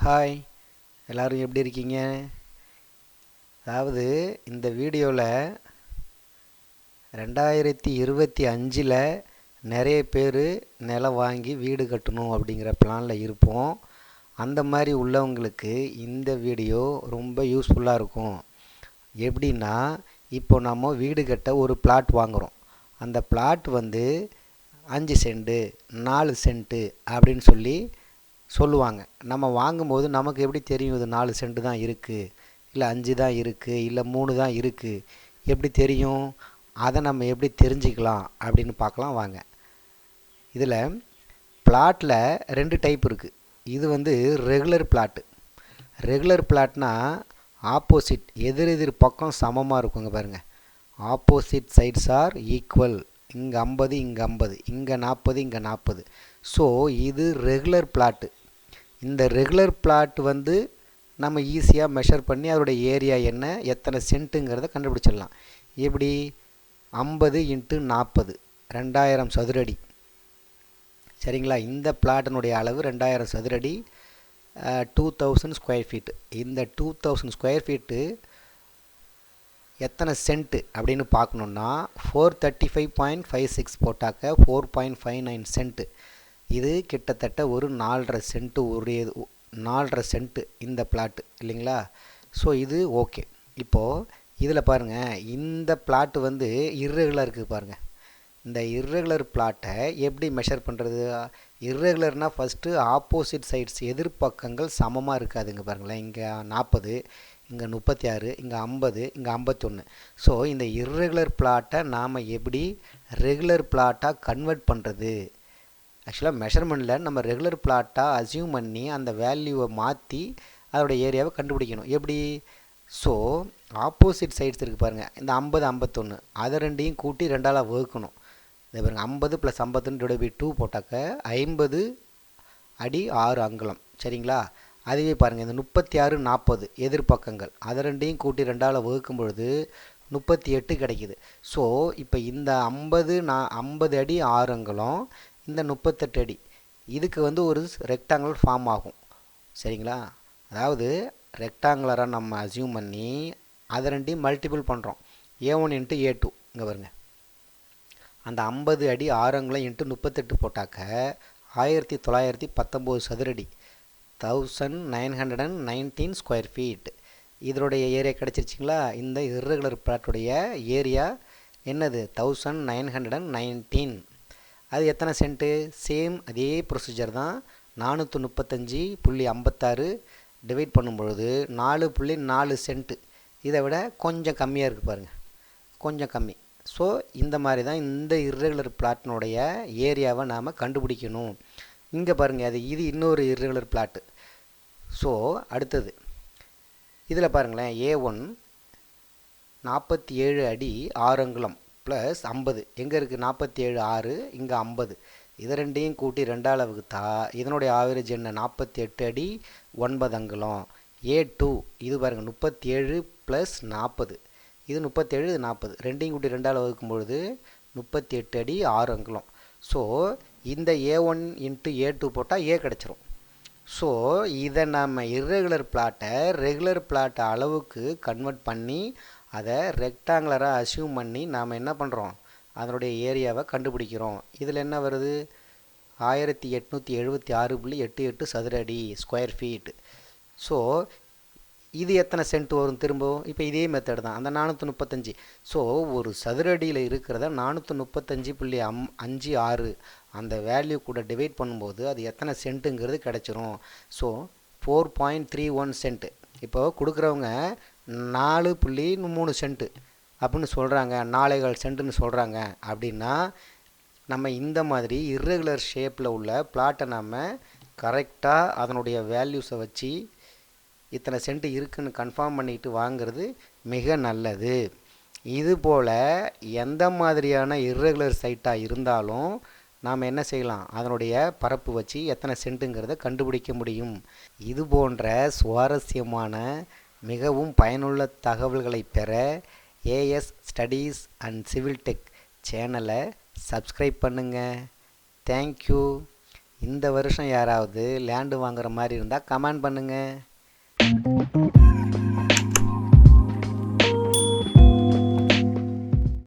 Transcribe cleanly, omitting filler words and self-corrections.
Hi, எல்லோரும் எப்படி இருக்கீங்க? அதாவது இந்த வீடியோவில் 2025 நிறைய பேர் நிலம் வாங்கி வீடு கட்டணும் அப்படிங்கிற பிளானில் இருப்போம். அந்த மாதிரி உள்ளவங்களுக்கு இந்த வீடியோ ரொம்ப யூஸ்ஃபுல்லாக இருக்கும். எப்படின்னா, இப்போ நம்ம வீடு கட்ட ஒரு பிளாட் வாங்குகிறோம். அந்த பிளாட் 5 சென்ட்டு 4 சென்ட்டு அப்படின்னு சொல்லுவாங்க. நம்ம வாங்கும்போது நமக்கு எப்படி தெரியும் இது 4 சென்ட் தான் இருக்குது, இல்லை 5 தான் இருக்குது, இல்லை 3 தான் இருக்குது, எப்படி தெரியும்? அதை நம்ம எப்படி தெரிஞ்சுக்கலாம் அப்படின்னு பார்க்கலாம் வாங்க. இதில் பிளாட்டில் 2 டைப் இருக்குது. இது ரெகுலர் பிளாட்டு. ரெகுலர் பிளாட்னா ஆப்போசிட் எதிர் பக்கம் சமமாக இருக்குங்க. பாருங்கள், ஆப்போசிட் சைட்ஸ் ஆர் ஈக்குவல். இங்கே 50, இங்கே 50, இங்கே 40, இங்கே 40. ஸோ இது ரெகுலர் பிளாட்டு. இந்த ரெகுலர் பிளாட் நம்ம ஈஸியாக மெஷர் பண்ணி அதோடைய ஏரியா என்ன, எத்தனை சென்ட்டுங்கிறத கண்டுபிடிச்சிடலாம். எப்படி? 50 × 40 2000 சதுரடி. சரிங்களா? இந்த பிளாட்டினுடைய அளவு 2000 சதுரடி, 2000 ஸ்கொயர் ஃபீட்டு. இந்த 2000 ஸ்கொயர் ஃபீட்டு எத்தனை சென்ட்டு அப்படின்னு பார்க்கணுன்னா 435.56 போட்டாக்க 4.59 சென்ட்டு. இது கிட்டத்தட்ட ஒரு 4.5 சென்ட்டு, 4.5 சென்ட்டு இந்த பிளாட்டு இல்லைங்களா? ஸோ இது ஓகே. இப்போது இதில் பாருங்கள், இந்த பிளாட்டு இர்ரெகுலர் இருக்குது பாருங்கள். இந்த இர்ரெகுலர் பிளாட்டை எப்படி மெஷர் பண்ணுறது? இர்ரெகுலர்னால் ஃபஸ்ட்டு ஆப்போசிட் சைட்ஸ் எதிர்பக்கங்கள் சமமாக இருக்காதுங்க. பாருங்களேன், இங்கே 40, இங்கே 36, இங்கே 50, இங்கே 51. ஸோ இந்த இர்ரெகுலர் பிளாட்டை நாம் எப்படி ரெகுலர் பிளாட்டாக கன்வெர்ட் பண்ணுறது? ஆக்சுவலாக மெஷர்மெண்ட்டில் நம்ம ரெகுலர் பிளாட்டாக அசியூம் பண்ணி அந்த வேல்யூவை மாற்றி அதோடய ஏரியாவை கண்டுபிடிக்கணும். எப்படி? ஸோ ஆப்போசிட் சைட்ஸ் இருக்குது பாருங்கள், இந்த 50, 51, அதை ரெண்டையும் கூட்டி 2ஆல் வகுக்கணும். இதை பாருங்கள், 50 + 51 / 2 போட்டாக்க 50 அடி 6 அங்குலம். சரிங்களா? அதுவே பாருங்கள், இந்த 36, 40 எதிர்பக்கங்கள், அதை ரெண்டையும் கூட்டி 2ஆல் வகுக்கும் பொழுது 38 கிடைக்கிது. ஸோ இப்போ இந்த 50 அடி 6 அங்குலம், இந்த 38 அடி, இதுக்கு ஒரு ரெக்டாங்கிள் ஃபார்ம் ஆகும். சரிங்களா? அதாவது ரெக்டாங்குலராக நம்ம அசியூம் பண்ணி அதை ரெண்டையும் மல்டிபிள் பண்ணுறோம். A1 × A2. இங்கே பாருங்கள், அந்த 50 அடி 6 அங்குலம் × 38 போட்டாக்க 1919 சதுரடி, 1919 ஸ்கொயர் ஃபீட். இதனுடைய ஏரியா கிடச்சிருச்சிங்களா? இந்த இர்ரெகுலர் பிளாட்டுடைய ஏரியா என்னது? 1919. அது எத்தனை சென்ட்டு? சேம் அதே ப்ரொசீஜர் தான். 435.56 டிவைட் பண்ணும்பொழுது 4.4 சென்ட்டு. இதை விட கொஞ்சம் கம்மியாக இருக்குது பாருங்கள், கொஞ்சம் கம்மி. ஸோ இந்த மாதிரி தான் இந்த இர்ரெகுலர் பிளாட்டினுடைய ஏரியாவை நாம் கண்டுபிடிக்கணும். இங்கே பாருங்கள், இது இன்னொரு இர்ரெகுலர் பிளாட்டு. ஸோ அடுத்தது இதில் பாருங்களேன், A1 47 அடி 6 அங்குலம் ப்ளஸ் 50. எங்கே இருக்குது? 47, 6, இங்கே 50. இதை ரெண்டையும் கூட்டி 2ஆல் வகுத்தா இதனுடைய ஆவரேஜ் என்ன? 48 அடி 9 அங்குலம். A2 இது பாருங்கள், 37 + 40. இது 37, இது 40. ரெண்டையும் கூட்டி 2ஆல் வகுக்கும் பொழுது 38 அடி 6 அங்குலம். ஸோ இந்த A1 × A2 போட்டால் A கிடச்சிரும். ஸோ இதை நம்ம இர்ரெகுலர் பிளாட்டை ரெகுலர் பிளாட் அளவுக்கு கன்வெர்ட் பண்ணி அதை ரெக்டாங்குலராக அசியூம் பண்ணி நாம் என்ன பண்ணுறோம்? அதனுடைய ஏரியாவை கண்டுபிடிக்கிறோம். இதில் என்ன வருது? 1876.88 சதுரடி ஸ்கொயர் ஃபீட். ஸோ இது எத்தனை சென்ட் வரும் திரும்ப? இப்போ இதே மெத்தட் தான், அந்த 435. ஸோ ஒரு சதுரடியில் இருக்கிறத 435.56 அந்த வேல்யூ கூட டிவைட் பண்ணும்போது அது எத்தனை சென்ட்டுங்கிறது கிடச்சிரும். So 4.31 cent. இப்போ கொடுக்குறவங்க 4.3 சென்ட்டு அப்படின்னு சொல்கிறாங்க, 4.25 சென்ட்டுன்னு சொல்கிறாங்க. அப்படின்னா நம்ம இந்த மாதிரி இர்ரெகுலர் ஷேப்பில் உள்ள பிளாட்டை நம்ம கரெக்டாக அதனுடைய வேல்யூஸை வச்சு இத்தனை சென்ட்டு இருக்குதுன்னு கன்ஃபார்ம் பண்ணிட்டு வாங்கிறது மிக நல்லது. இதுபோல் எந்த மாதிரியான இர்ரெகுலர் சைட்டாக இருந்தாலும் நாம் என்ன செய்யலாம்? அதனுடைய பரப்பு வச்சு எத்தனை சென்ட்டுங்கிறத கண்டுபிடிக்க முடியும். இது போன்ற சுவாரஸ்யமான மிகவும் பயனுள்ள தகவல்களை பெற AS studies and civil tech சேனலை சப்ஸ்கிரைப் பண்ணுங்கள். தேங்க்யூ. இந்த வருஷம் யாராவது லேண்டு வாங்குற மாதிரி இருந்தால் கமெண்ட் பண்ணுங்கள்.